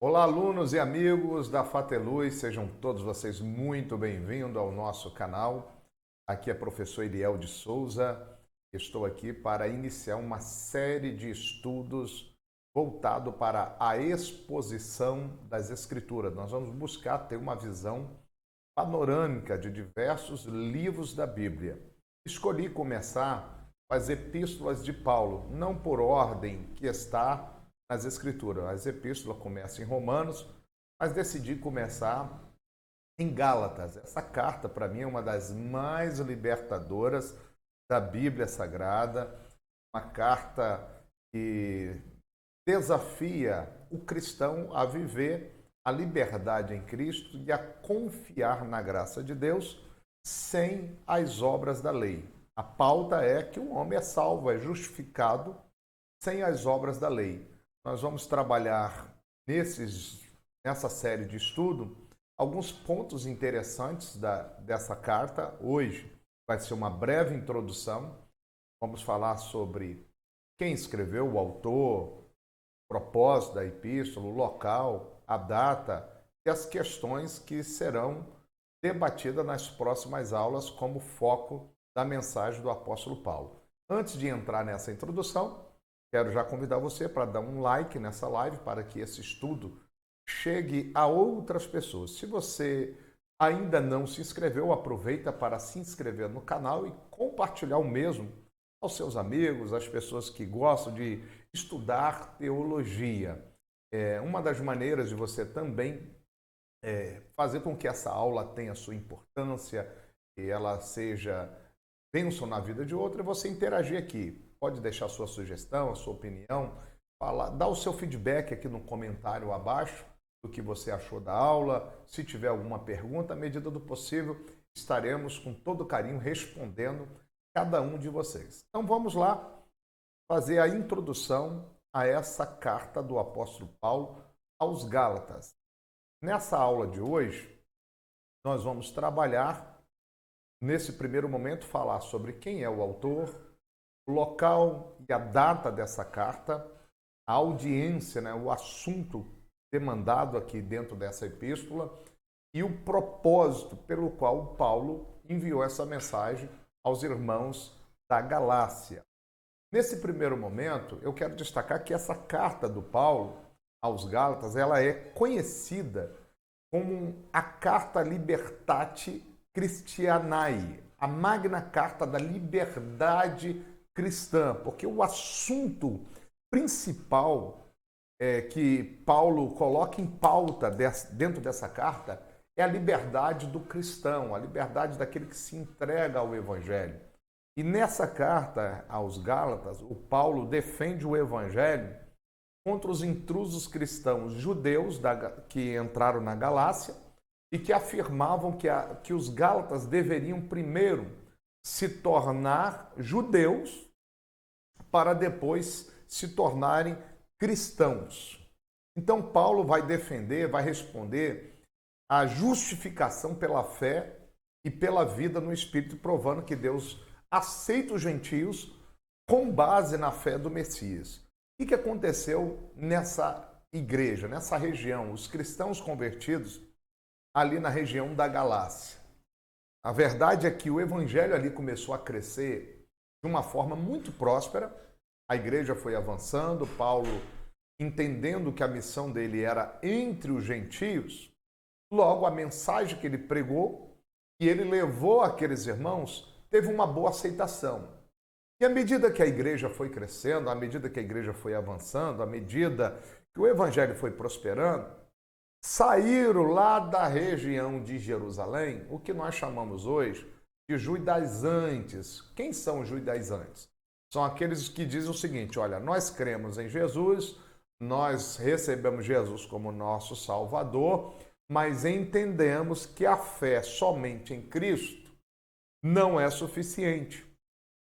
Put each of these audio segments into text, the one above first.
Olá, alunos e amigos da Fateluz, sejam todos vocês muito bem-vindos ao nosso canal. Aqui é professor Eliel de Souza. Estou aqui para iniciar uma série de estudos voltado para a exposição das Escrituras. Nós vamos buscar ter uma visão panorâmica de diversos livros da Bíblia. Escolhi começar com as epístolas de Paulo, não por ordem que está nas Escrituras. As epístolas começam em Romanos, mas decidi começar em Gálatas. Essa carta, para mim, é uma das mais libertadoras da Bíblia Sagrada, uma carta que desafia o cristão a viver a liberdade em Cristo e a confiar na graça de Deus sem as obras da lei. A pauta é que o homem é salvo, é justificado sem as obras da lei. Nós vamos trabalhar nessa série de estudo alguns pontos interessantes dessa carta. Hoje vai ser uma breve introdução. Vamos falar sobre quem escreveu, o autor, o propósito da epístola, o local, a data e as questões que serão debatidas nas próximas aulas como foco da mensagem do apóstolo Paulo. Antes de entrar nessa introdução, quero já convidar você para dar um like nessa live para que esse estudo chegue a outras pessoas. Se você ainda não se inscreveu, aproveita para se inscrever no canal e compartilhar o mesmo aos seus amigos, às pessoas que gostam de estudar teologia. Uma das maneiras de você também fazer com que essa aula tenha sua importância e ela seja bênção na vida de outro é você interagir aqui. Pode deixar sua sugestão, a sua opinião, dá o seu feedback aqui no comentário abaixo do que você achou da aula. Se tiver alguma pergunta, à medida do possível, estaremos com todo carinho respondendo cada um de vocês. Então vamos lá fazer a introdução a essa carta do apóstolo Paulo aos Gálatas. Nessa aula de hoje, nós vamos trabalhar, nesse primeiro momento, falar sobre quem é o autor, o local e a data dessa carta, a audiência, o assunto demandado aqui dentro dessa epístola e o propósito pelo qual Paulo enviou essa mensagem aos irmãos da Galácia. Nesse primeiro momento, eu quero destacar que essa carta do Paulo aos Gálatas, ela é conhecida como a Carta Libertate Christianae, a Magna Carta da Liberdade Cristã, porque o assunto principal que Paulo coloca em pauta dentro dessa carta é a liberdade do cristão, a liberdade daquele que se entrega ao Evangelho. E nessa carta aos Gálatas, o Paulo defende o Evangelho contra os intrusos cristãos judeus que entraram na Galácia e que afirmavam que os Gálatas deveriam primeiro se tornar judeus para depois se tornarem cristãos. Então Paulo vai defender, vai responder a justificação pela fé e pela vida no Espírito, provando que Deus aceita os gentios com base na fé do Messias. O que aconteceu nessa igreja, nessa região? Os cristãos convertidos ali na região da Galácia. A verdade é que o evangelho ali começou a crescer de uma forma muito próspera. A igreja foi avançando, Paulo, entendendo que a missão dele era entre os gentios, logo a mensagem que ele pregou e ele levou àqueles irmãos teve uma boa aceitação. E à medida que a igreja foi crescendo, à medida que a igreja foi avançando, à medida que o evangelho foi prosperando, saíram lá da região de Jerusalém o que nós chamamos hoje de judaizantes. Quem são os judaizantes? São aqueles que dizem o seguinte: olha, nós cremos em Jesus, nós recebemos Jesus como nosso Salvador, mas entendemos que a fé somente em Cristo não é suficiente.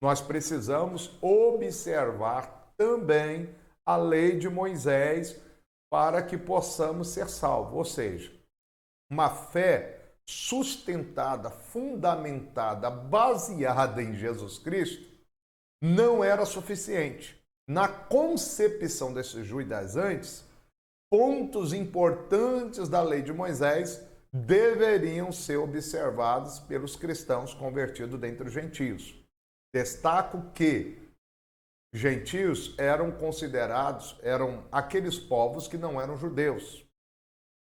Nós precisamos observar também a lei de Moisés para que possamos ser salvos. Ou seja, uma fé sustentada, fundamentada, baseada em Jesus Cristo, não era suficiente. Na concepção desses judaizantes, pontos importantes da lei de Moisés deveriam ser observados pelos cristãos convertidos dentre os gentios. Destaco que gentios eram considerados, eram aqueles povos que não eram judeus.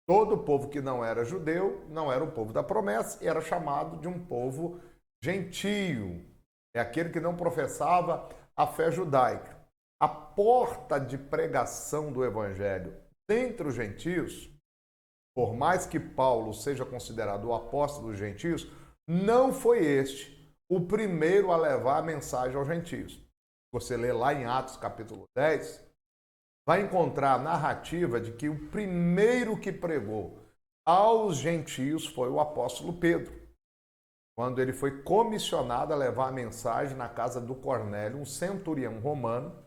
Todo povo que não era judeu não era o povo da promessa e era chamado de um povo gentio. É aquele que não professava a fé judaica. A porta de pregação do evangelho dentre os gentios, por mais que Paulo seja considerado o apóstolo dos gentios, não foi este o primeiro a levar a mensagem aos gentios. Você lê lá em Atos capítulo 10, vai encontrar a narrativa de que o primeiro que pregou aos gentios foi o apóstolo Pedro, quando ele foi comissionado a levar a mensagem na casa do Cornélio, um centurião romano,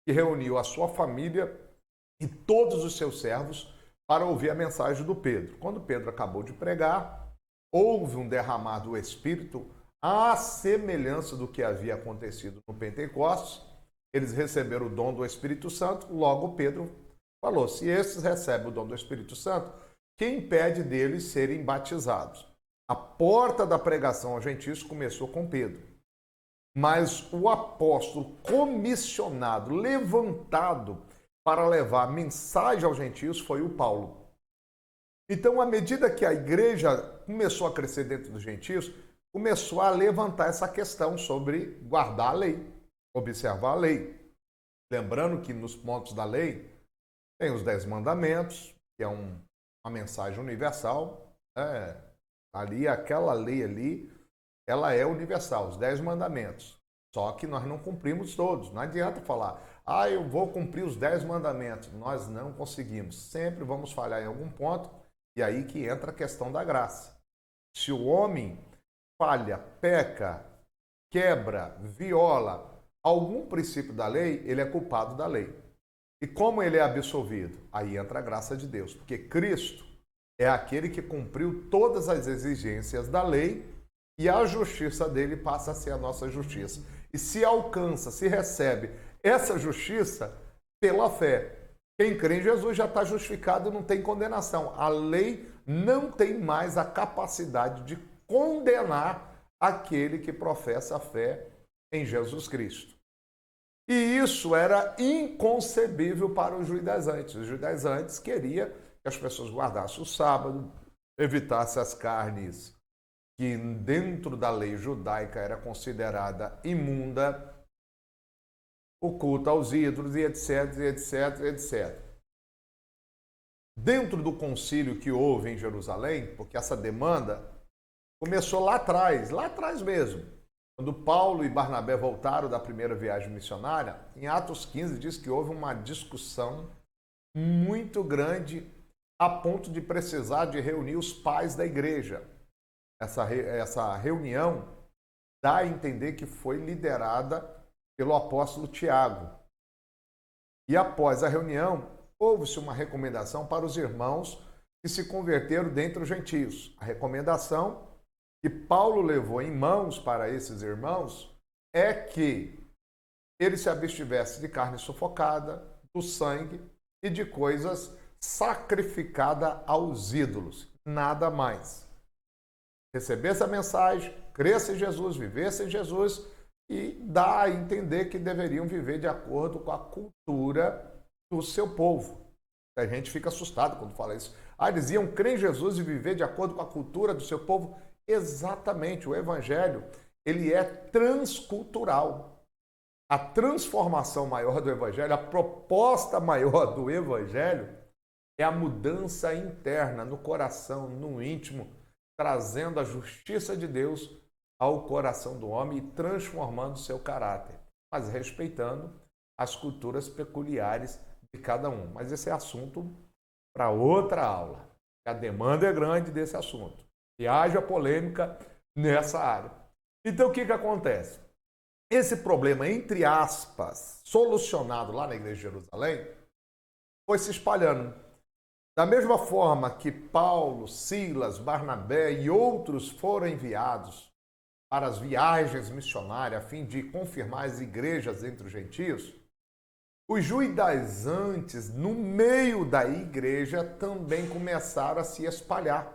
que reuniu a sua família e todos os seus servos para ouvir a mensagem do Pedro. Quando Pedro acabou de pregar, houve um derramar do Espírito à semelhança do que havia acontecido no Pentecostes. Eles receberam o dom do Espírito Santo, logo Pedro falou, se esses recebem o dom do Espírito Santo, quem impede deles serem batizados? A porta da pregação aos gentios começou com Pedro. Mas o apóstolo comissionado, levantado para levar a mensagem aos gentios foi o Paulo. Então, à medida que a igreja começou a crescer dentro dos gentios, começou a levantar essa questão sobre guardar a lei, observar a lei. Lembrando que nos pontos da lei tem os 10 mandamentos, que é uma mensagem universal. Ali, aquela lei ali, ela é universal, os 10 mandamentos. Só que nós não cumprimos todos. Não adianta falar, eu vou cumprir os 10 mandamentos. Nós não conseguimos. Sempre vamos falhar em algum ponto. E aí que entra a questão da graça. Se o homem falha, peca, quebra, viola algum princípio da lei, ele é culpado da lei. E como ele é absolvido? Aí entra a graça de Deus. Porque Cristo é aquele que cumpriu todas as exigências da lei e a justiça dele passa a ser a nossa justiça. E se alcança, se recebe essa justiça pela fé. Quem crê em Jesus já está justificado e não tem condenação. A lei não tem mais a capacidade de condenar aquele que professa a fé em Jesus Cristo. E isso era inconcebível para os judaizantes. Os judaizantes queriam que as pessoas guardassem o sábado, evitassem as carnes que dentro da lei judaica era considerada imunda, o culto aos ídolos, e etc, etc, etc. Dentro do concílio que houve em Jerusalém, porque essa demanda começou lá atrás mesmo, quando Paulo e Barnabé voltaram da primeira viagem missionária, em Atos 15 diz que houve uma discussão muito grande a ponto de precisar de reunir os pais da igreja. Essa reunião dá a entender que foi liderada pelo apóstolo Tiago. E após a reunião, houve-se uma recomendação para os irmãos que se converteram dentre os gentios. A recomendação que Paulo levou em mãos para esses irmãos é que eles se abstivessem de carne sufocada, do sangue e de coisas sacrificadas aos ídolos. Nada mais. Recebesse a mensagem, cresce em Jesus, vivesse em Jesus e dá a entender que deveriam viver de acordo com a cultura do seu povo. A gente fica assustado quando fala isso. Eles iam crer em Jesus e viver de acordo com a cultura do seu povo. Exatamente, o evangelho, ele é transcultural. A transformação maior do evangelho, a proposta maior do evangelho é a mudança interna no coração, no íntimo, trazendo a justiça de Deus ao coração do homem e transformando seu caráter, mas respeitando as culturas peculiares de cada um. Mas esse é assunto para outra aula. A demanda é grande desse assunto. E haja polêmica nessa área. Então, o que acontece? Esse problema, entre aspas, solucionado lá na igreja de Jerusalém, foi se espalhando. Da mesma forma que Paulo, Silas, Barnabé e outros foram enviados para as viagens missionárias a fim de confirmar as igrejas entre os gentios, Os judaizantes, no meio da igreja, também começaram a se espalhar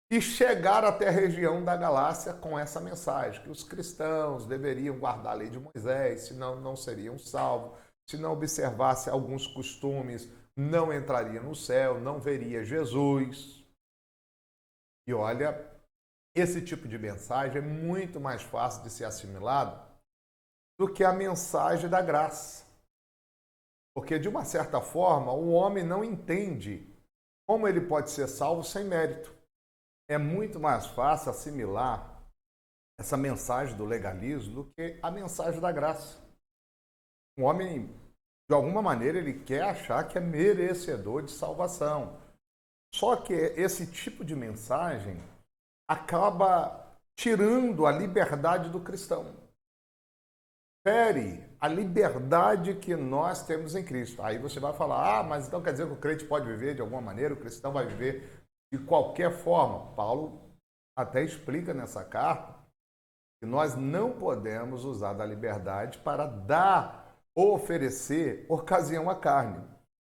e chegaram até a região da Galácia com essa mensagem, que os cristãos deveriam guardar a lei de Moisés, senão não seriam salvos, se não observasse alguns costumes, não entraria no céu, não veria Jesus. E olha, esse tipo de mensagem é muito mais fácil de ser assimilado do que a mensagem da graça. Porque, de uma certa forma, o homem não entende como ele pode ser salvo sem mérito. É muito mais fácil assimilar essa mensagem do legalismo do que a mensagem da graça. O homem, de alguma maneira, ele quer achar que é merecedor de salvação. Só que esse tipo de mensagem acaba tirando a liberdade do cristão. Fere a liberdade que nós temos em Cristo. Aí você vai falar, mas então quer dizer que o crente pode viver de alguma maneira, o cristão vai viver de qualquer forma. Paulo até explica nessa carta que nós não podemos usar da liberdade para dar ou oferecer ocasião à carne.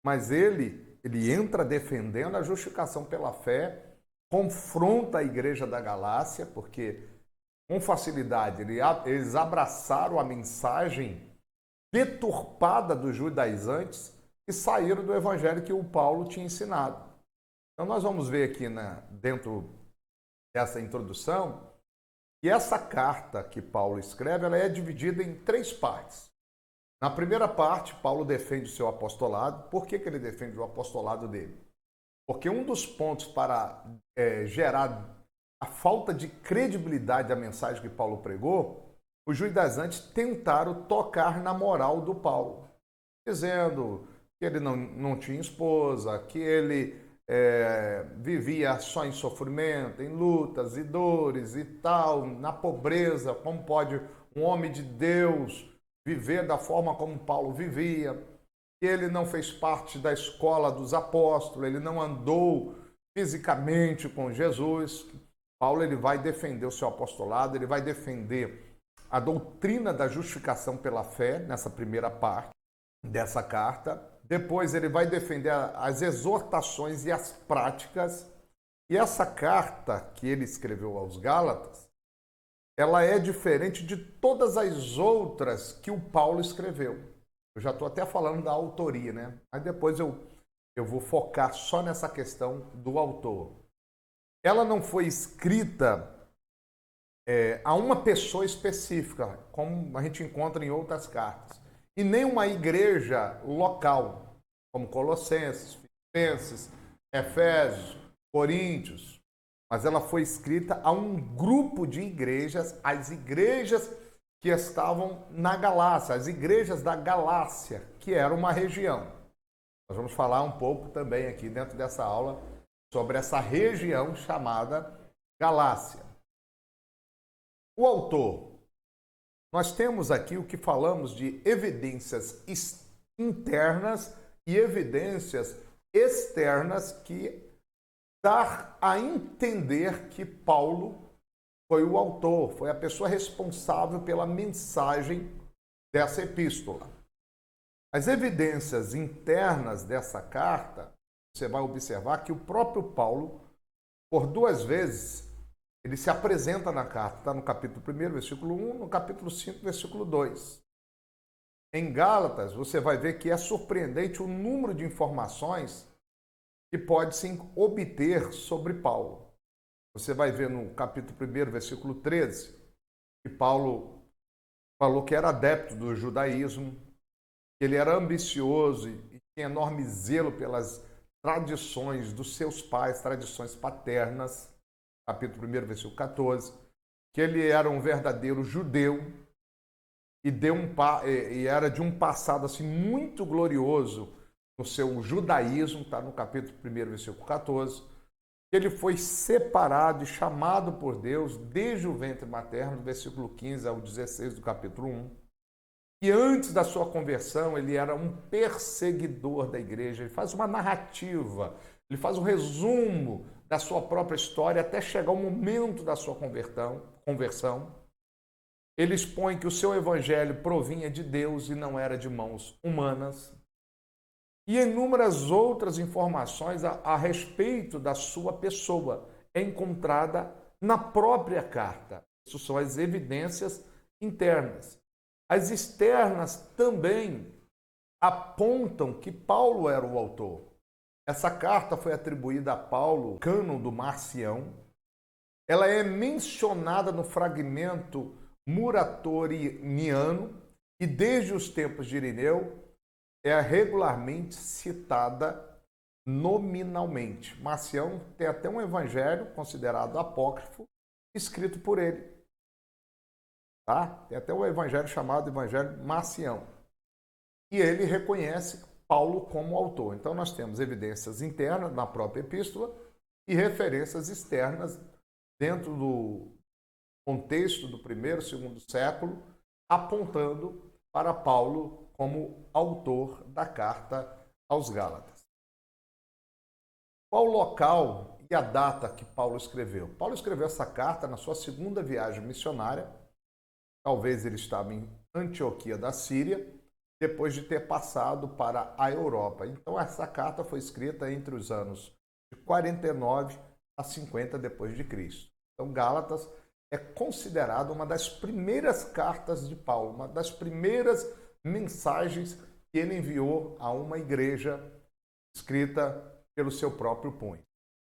Mas ele entra defendendo a justificação pela fé, confronta a igreja da Galácia, porque com facilidade eles abraçaram a mensagem deturpada dos judaizantes e saíram do evangelho que o Paulo tinha ensinado. Então nós vamos ver aqui dentro dessa introdução que essa carta que Paulo escreve, ela é dividida em 3 partes. Na primeira parte, Paulo defende o seu apostolado. Por que ele defende o apostolado dele? Porque um dos pontos para gerar a falta de credibilidade da mensagem que Paulo pregou, os judaizantes tentaram tocar na moral do Paulo, dizendo que ele não tinha esposa, que ele vivia só em sofrimento, em lutas e dores e tal, na pobreza. Como pode um homem de Deus viver da forma como Paulo vivia? Que ele não fez parte da escola dos apóstolos, ele não andou fisicamente com Jesus. Paulo ele vai defender o seu apostolado, ele vai defender a doutrina da justificação pela fé, nessa primeira parte dessa carta. Depois ele vai defender as exortações e as práticas. E essa carta que ele escreveu aos Gálatas, ela é diferente de todas as outras que o Paulo escreveu. Eu já estou até falando da autoria, né? Mas depois eu vou focar só nessa questão do autor. Ela não foi escrita a uma pessoa específica, como a gente encontra em outras cartas, e nem uma igreja local, como Colossenses, Filipenses, Efésios, Coríntios, mas ela foi escrita a um grupo de igrejas, as igrejas que estavam na Galácia, as igrejas da Galácia, que era uma região. Nós vamos falar um pouco também aqui dentro dessa aula sobre essa região chamada Galácia. O autor, nós temos aqui o que falamos de evidências internas e evidências externas que dá a entender que Paulo foi o autor, foi a pessoa responsável pela mensagem dessa epístola. As evidências internas dessa carta, você vai observar que o próprio Paulo, por 2 vezes, ele se apresenta na carta. Está no capítulo 1, versículo 1, no capítulo 5, versículo 2. Em Gálatas, você vai ver que é surpreendente o número de informações que pode-se obter sobre Paulo. Você vai ver no capítulo 1, versículo 13, que Paulo falou que era adepto do judaísmo, que ele era ambicioso e tinha enorme zelo pelas tradições dos seus pais, tradições paternas, capítulo 1, versículo 14, que ele era um verdadeiro judeu e era de um passado assim muito glorioso no seu judaísmo, está no capítulo 1, versículo 14, que ele foi separado e chamado por Deus desde o ventre materno, do versículo 15 ao 16 do capítulo 1. E antes da sua conversão, ele era um perseguidor da igreja. Ele faz uma narrativa, ele faz um resumo da sua própria história até chegar o momento da sua conversão. Ele expõe que o seu evangelho provinha de Deus e não era de mãos humanas. E inúmeras outras informações a respeito da sua pessoa é encontrada na própria carta. Isso são as evidências internas. As externas também apontam que Paulo era o autor. Essa carta foi atribuída a Paulo, cânon do Marcião. Ela é mencionada no fragmento muratoriano e desde os tempos de Irineu é regularmente citada nominalmente. Marcião tem até um evangelho considerado apócrifo, escrito por ele. Tá? Tem até um evangelho chamado Evangelho Marcião. E ele reconhece Paulo como autor. Então nós temos evidências internas na própria epístola e referências externas dentro do contexto do primeiro e segundo século, apontando para Paulo como autor da carta aos Gálatas. Qual o local e a data que Paulo escreveu? Paulo escreveu essa carta na sua segunda viagem missionária. Talvez ele estava em Antioquia da Síria, depois de ter passado para a Europa. Então essa carta foi escrita entre os anos de 49 a 50 depois de Cristo. Então Gálatas é considerada uma das primeiras cartas de Paulo, uma das primeiras mensagens que ele enviou a uma igreja escrita pelo seu próprio punho.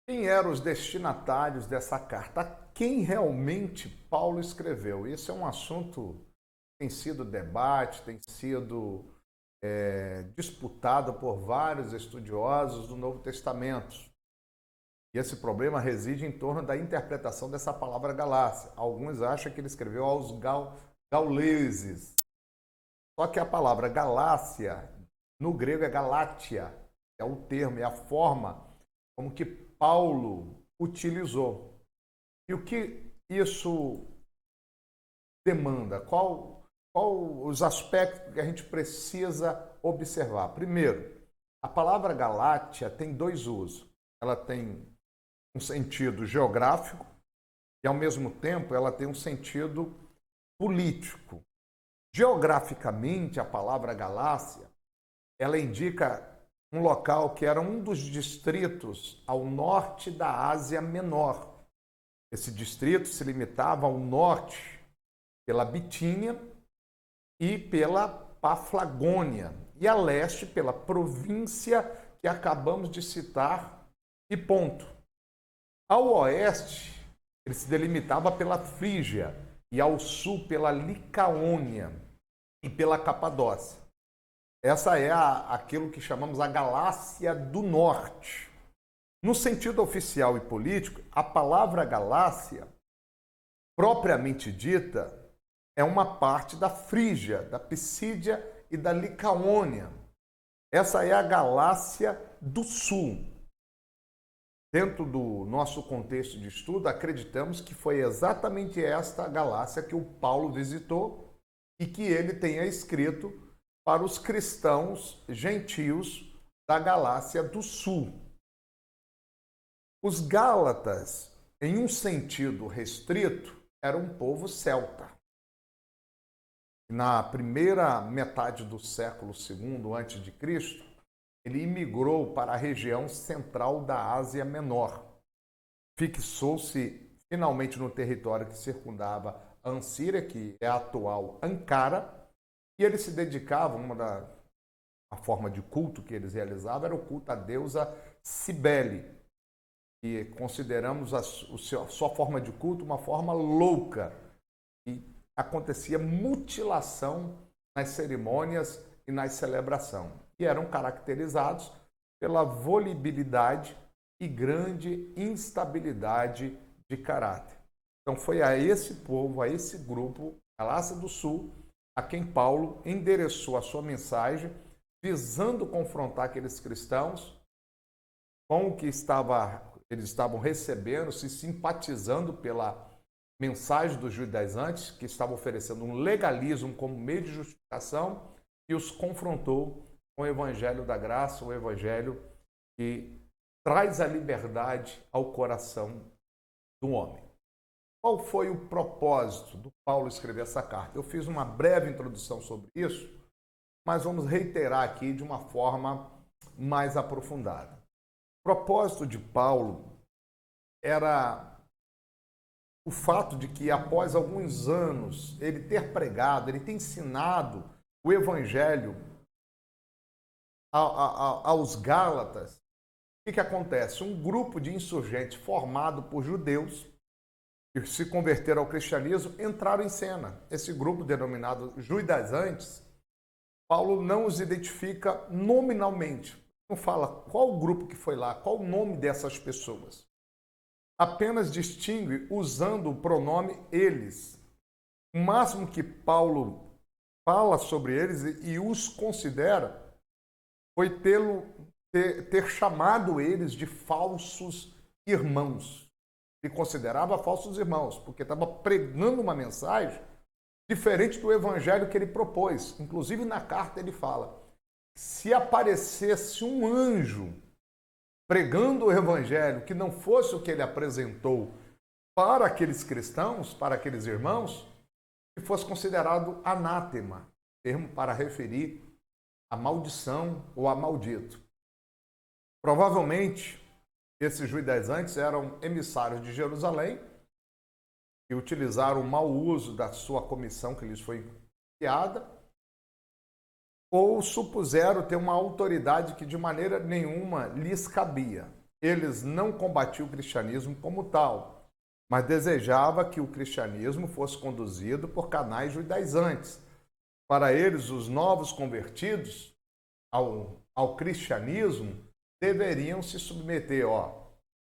Quem eram os destinatários dessa carta? A quem realmente Paulo escreveu? Isso é um assunto que tem sido debate, tem sido disputado por vários estudiosos do Novo Testamento. E esse problema reside em torno da interpretação dessa palavra Galácia. Alguns acham que ele escreveu aos gauleses. Só que a palavra Galácia, no grego, é Galátia. É o termo, é a forma como que Paulo utilizou. E o que isso demanda? Qual os aspectos que a gente precisa observar? Primeiro, a palavra Galátia tem dois usos. Ela tem um sentido geográfico e, ao mesmo tempo, ela tem um sentido político. Geograficamente, a palavra Galácia, ela indica um local que era um dos distritos ao norte da Ásia Menor. Esse distrito se limitava ao norte pela Bitínia e pela Paflagônia, e a leste pela província que acabamos de citar, e ponto. Ao oeste, ele se delimitava pela Frígia, e ao sul pela Licaônia e pela Capadócia. Essa é aquilo que chamamos a Galácia do Norte. No sentido oficial e político, a palavra Galácia, propriamente dita, é uma parte da Frígia, da Pisídia e da Licaônia. Essa é a Galácia do Sul. Dentro do nosso contexto de estudo, acreditamos que foi exatamente esta Galácia que o Paulo visitou e que ele tenha escrito para os cristãos gentios da Galácia do Sul. Os Gálatas, em um sentido restrito, eram um povo celta. Na primeira metade do século II a.C., ele imigrou para a região central da Ásia Menor. Fixou-se finalmente no território que circundava a Ansíria, que é a atual Ankara, e ele se dedicava, a forma de culto que eles realizavam era o culto à deusa Cibele, e consideramos a sua forma de culto uma forma louca, e acontecia mutilação nas cerimônias e na celebração. E eram caracterizados pela volubilidade e grande instabilidade de caráter. Então foi a esse povo, a esse grupo, Galácia do Sul, a quem Paulo endereçou a sua mensagem, visando confrontar aqueles cristãos com o que eles estavam recebendo, se simpatizando pela mensagem dos judaizantes, que estavam oferecendo um legalismo como meio de justificação, e os confrontou com o evangelho da graça, o evangelho que traz a liberdade ao coração do homem. qual foi o propósito do Paulo escrever essa carta? Eu fiz uma breve introdução sobre isso, mas vamos reiterar aqui de uma forma mais aprofundada. O propósito de Paulo era o fato de que, após alguns anos, ele ter pregado, ele ter ensinado o Evangelho aos Gálatas, o que acontece? Um grupo de insurgentes formado por judeus que se converteram ao cristianismo entraram em cena. Esse grupo, denominado judaizantes, Paulo não os identifica nominalmente. Não fala qual o grupo que foi lá, qual o nome dessas pessoas. Apenas distingue usando o pronome eles. O máximo que Paulo fala sobre eles e os considera foi ter chamado eles de falsos irmãos. Ele considerava falsos irmãos, porque estava pregando uma mensagem diferente do evangelho que ele propôs. Inclusive, na carta ele fala, se aparecesse um anjo pregando o evangelho que não fosse o que ele apresentou para aqueles cristãos, para aqueles irmãos, que fosse considerado anátema, termo para referir a maldição ou a maldito. Provavelmente, esses judaizantes eram emissários de Jerusalém e utilizaram o mau uso da sua comissão que lhes foi enviada, ou supuseram ter uma autoridade que de maneira nenhuma lhes cabia. Eles não combatiam o cristianismo como tal, mas desejavam que o cristianismo fosse conduzido por canais judaizantes. Para eles, os novos convertidos ao cristianismo deveriam se submeter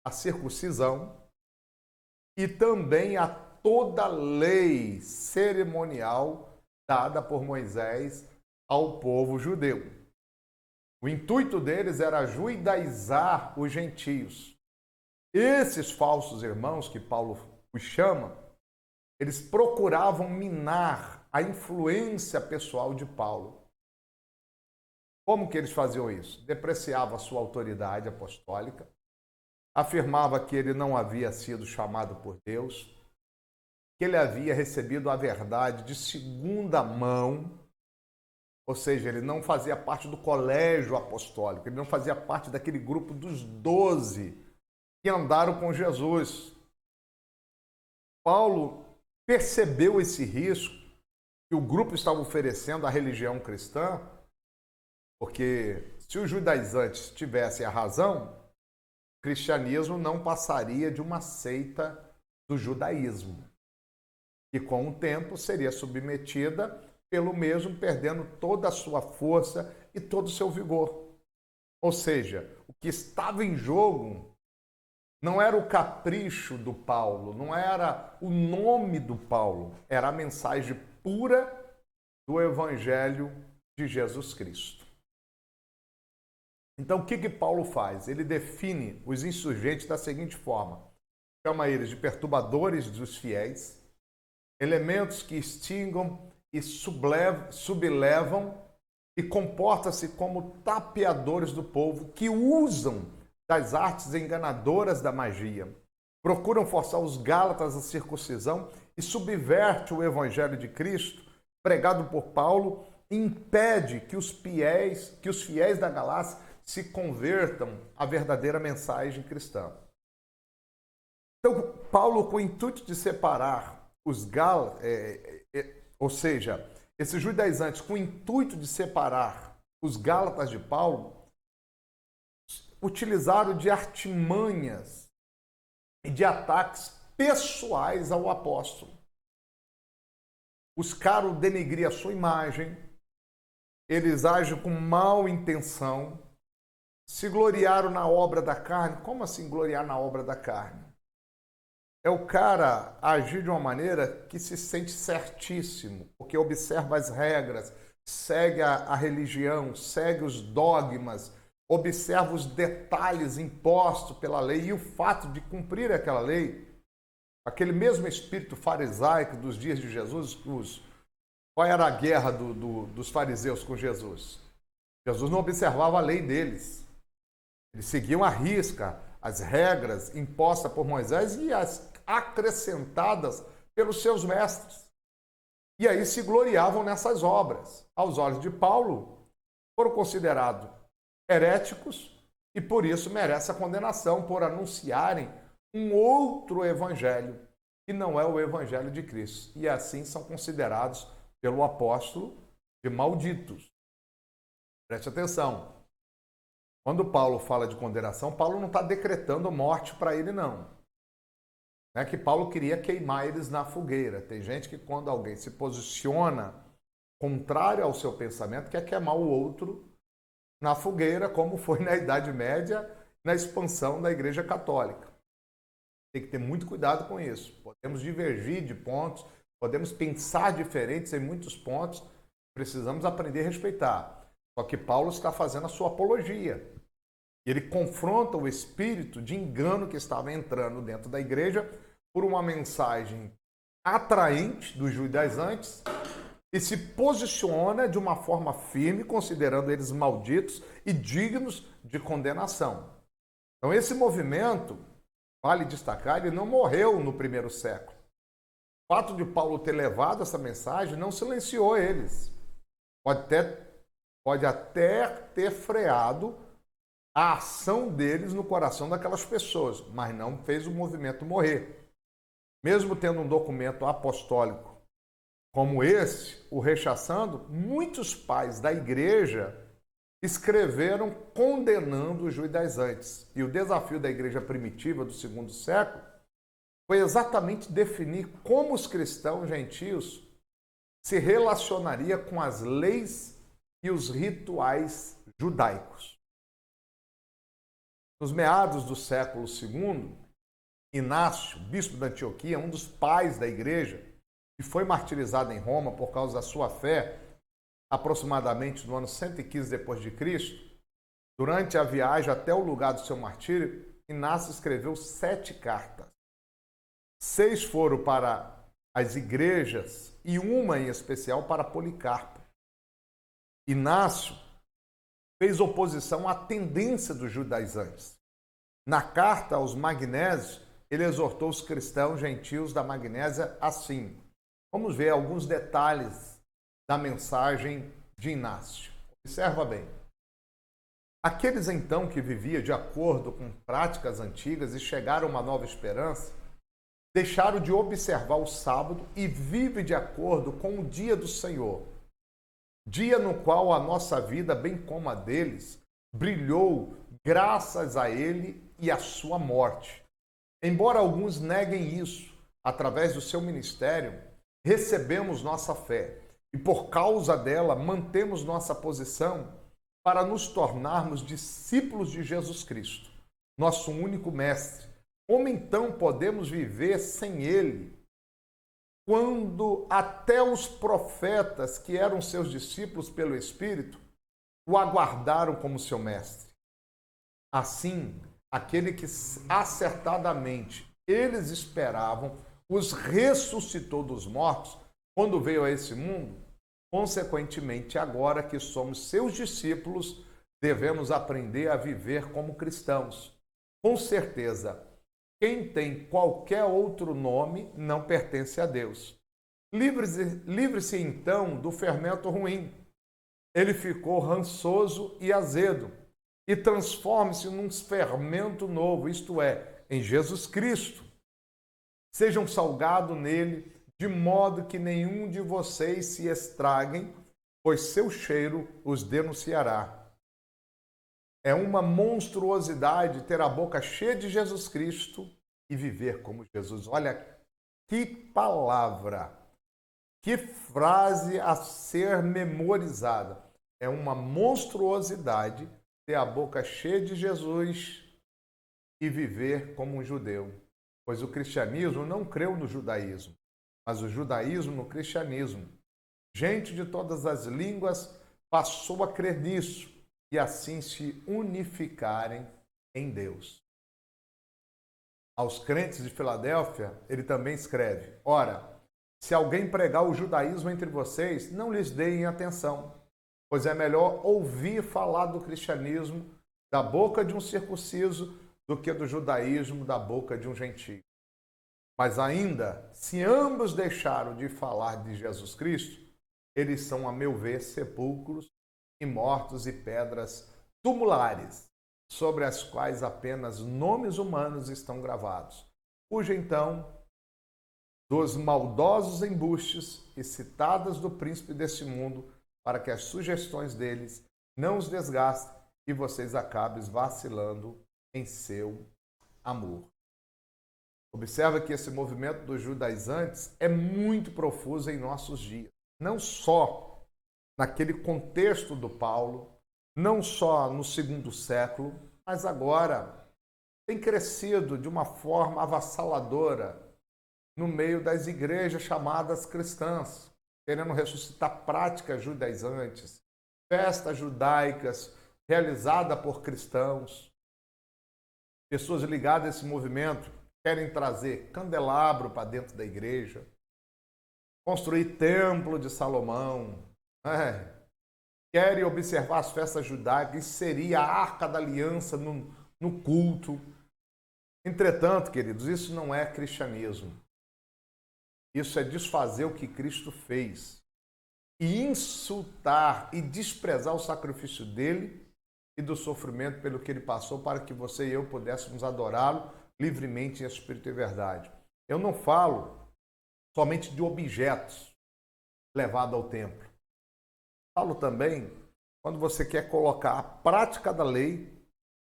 à circuncisão e também a toda a lei cerimonial dada por Moisés ao povo judeu. O intuito deles era judaizar os gentios. Esses falsos irmãos, que Paulo os chama, eles procuravam minar a influência pessoal de Paulo. Como que eles faziam isso? Depreciavam a sua autoridade apostólica, afirmava que ele não havia sido chamado por Deus, que ele havia recebido a verdade de segunda mão, ou seja, ele não fazia parte do colégio apostólico, ele não fazia parte daquele grupo dos 12 que andaram com Jesus. Paulo percebeu esse risco que o grupo estava oferecendo à religião cristã, porque se os judaizantes tivessem a razão, o cristianismo não passaria de uma seita do judaísmo, e com o tempo seria submetida pelo mesmo, perdendo toda a sua força e todo o seu vigor. Ou seja, o que estava em jogo não era o capricho do Paulo, não era o nome do Paulo, era a mensagem pura do Evangelho de Jesus Cristo. Então, o que Paulo faz? Ele define os insurgentes da seguinte forma: chama eles de perturbadores dos fiéis, elementos que extingam e sublevam e comporta-se como tapeadores do povo que usam das artes enganadoras da magia, procuram forçar os gálatas à circuncisão e subverte o evangelho de Cristo pregado por Paulo e impede que os fiéis da Galácia se convertam à verdadeira mensagem cristã. Então, Paulo, com o intuito de separar os gálatas, ou seja, esses judaizantes, com o intuito de separar os gálatas de Paulo, utilizaram de artimanhas e de ataques pessoais ao apóstolo. Buscaram denegrir a sua imagem, eles agem com mal intenção, se gloriaram na obra da carne. Como assim gloriar na obra da carne? É o cara agir de uma maneira que se sente certíssimo, porque observa as regras, segue a religião, segue os dogmas, observa os detalhes impostos pela lei e o fato de cumprir aquela lei. Aquele mesmo espírito farisaico dos dias de Jesus, qual era a guerra dos fariseus com Jesus? Jesus não observava a lei deles. Eles seguiam à risca as regras impostas por Moisés e acrescentadas pelos seus mestres. E aí se gloriavam nessas obras. Aos olhos de Paulo, foram considerados heréticos e por isso merece a condenação por anunciarem um outro evangelho, que não é o evangelho de Cristo. E assim são considerados pelo apóstolo de malditos. Preste atenção. Quando Paulo fala de condenação, Paulo não está decretando morte para ele, não. Não é que Paulo queria queimar eles na fogueira. Tem gente que quando alguém se posiciona contrário ao seu pensamento, quer queimar o outro na fogueira, como foi na Idade Média, na expansão da Igreja Católica. Tem que ter muito cuidado com isso. Podemos divergir de pontos, podemos pensar diferentes em muitos pontos, precisamos aprender a respeitar. Só que Paulo está fazendo a sua apologia. Ele confronta o espírito de engano que estava entrando dentro da igreja por uma mensagem atraente dos judaizantes e se posiciona de uma forma firme, considerando eles malditos e dignos de condenação. Então, esse movimento, vale destacar, ele não morreu no primeiro século. O fato de Paulo ter levado essa mensagem não silenciou eles. Pode até ter freado a ação deles no coração daquelas pessoas, mas não fez o movimento morrer. Mesmo tendo um documento apostólico como esse, o rechaçando, muitos pais da igreja escreveram condenando os judaizantes. E o desafio da igreja primitiva do segundo século foi exatamente definir como os cristãos gentios se relacionaria com as leis e os rituais judaicos. Nos meados do século II, Inácio, bispo da Antioquia, um dos pais da igreja, que foi martirizado em Roma por causa da sua fé, aproximadamente no ano 115 depois de Cristo, durante a viagem até o lugar do seu martírio, Inácio escreveu 7 cartas. 6 foram para as igrejas e uma em especial para Policarpo. Inácio fez oposição à tendência dos judaizantes. Na carta aos Magnésios, ele exortou os cristãos gentios da Magnésia assim. Vamos ver alguns detalhes da mensagem de Inácio. Observa bem. Aqueles então que viviam de acordo com práticas antigas e chegaram a uma nova esperança, deixaram de observar o sábado e vivem de acordo com o dia do Senhor. Dia no qual a nossa vida, bem como a deles, brilhou graças a ele e à sua morte. Embora alguns neguem isso, através do seu ministério, recebemos nossa fé e por causa dela mantemos nossa posição para nos tornarmos discípulos de Jesus Cristo, nosso único mestre. Como então podemos viver sem ele, quando até os profetas, que eram seus discípulos pelo Espírito, o aguardaram como seu mestre? Assim, aquele que acertadamente eles esperavam, os ressuscitou dos mortos quando veio a esse mundo. Consequentemente, agora que somos seus discípulos, devemos aprender a viver como cristãos. Com certeza, quem tem qualquer outro nome não pertence a Deus. Livre-se então do fermento ruim. Ele ficou rançoso e azedo, e transforme-se num fermento novo, isto é, em Jesus Cristo. Sejam salgados nele, de modo que nenhum de vocês se estraguem, pois seu cheiro os denunciará. É uma monstruosidade ter a boca cheia de Jesus Cristo e viver como Jesus. Olha que palavra, que frase a ser memorizada. É uma monstruosidade ter a boca cheia de Jesus e viver como um judeu. Pois o cristianismo não creu no judaísmo, mas o judaísmo no cristianismo. Gente de todas as línguas passou a crer nisso e assim se unificarem em Deus. Aos crentes de Filadélfia, ele também escreve: ora, se alguém pregar o judaísmo entre vocês, não lhes deem atenção, pois é melhor ouvir falar do cristianismo da boca de um circunciso do que do judaísmo da boca de um gentio. Mas ainda, se ambos deixaram de falar de Jesus Cristo, eles são, a meu ver, sepulcros e mortos e pedras tumulares, sobre as quais apenas nomes humanos estão gravados, cuja então, dos maldosos embustes e citadas do príncipe deste mundo, para que as sugestões deles não os desgastem e vocês acabem vacilando em seu amor. Observa que esse movimento dos judaizantes é muito profuso em nossos dias. Não só naquele contexto do Paulo, não só no segundo século, mas agora tem crescido de uma forma avassaladora no meio das igrejas chamadas cristãs, querendo ressuscitar práticas judaizantes, festas judaicas realizadas por cristãos. Pessoas ligadas a esse movimento querem trazer candelabro para dentro da igreja, construir templo de Salomão, querem observar as festas judaicas, isso seria a arca da aliança no culto. Entretanto, queridos, isso não é cristianismo. Isso é desfazer o que Cristo fez e insultar e desprezar o sacrifício dele e do sofrimento pelo que ele passou para que você e eu pudéssemos adorá-lo livremente em espírito e verdade. Eu não falo somente de objetos levados ao templo. Falo também quando você quer colocar a prática da lei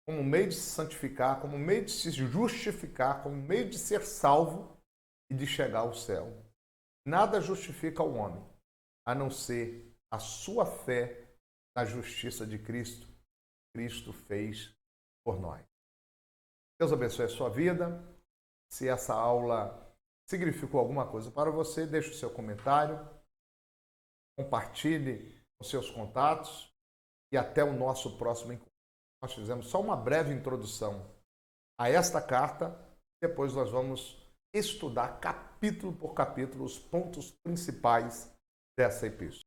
como meio de se santificar, como meio de se justificar, como meio de ser salvo e de chegar ao céu. Nada justifica o homem, a não ser a sua fé na justiça de Cristo. Cristo fez por nós. Deus abençoe a sua vida. Se essa aula significou alguma coisa para você, deixe o seu comentário, compartilhe com seus contatos e até o nosso próximo encontro. Nós fizemos só uma breve introdução a esta carta, depois nós vamos estudar capítulo por capítulo os pontos principais dessa epístola.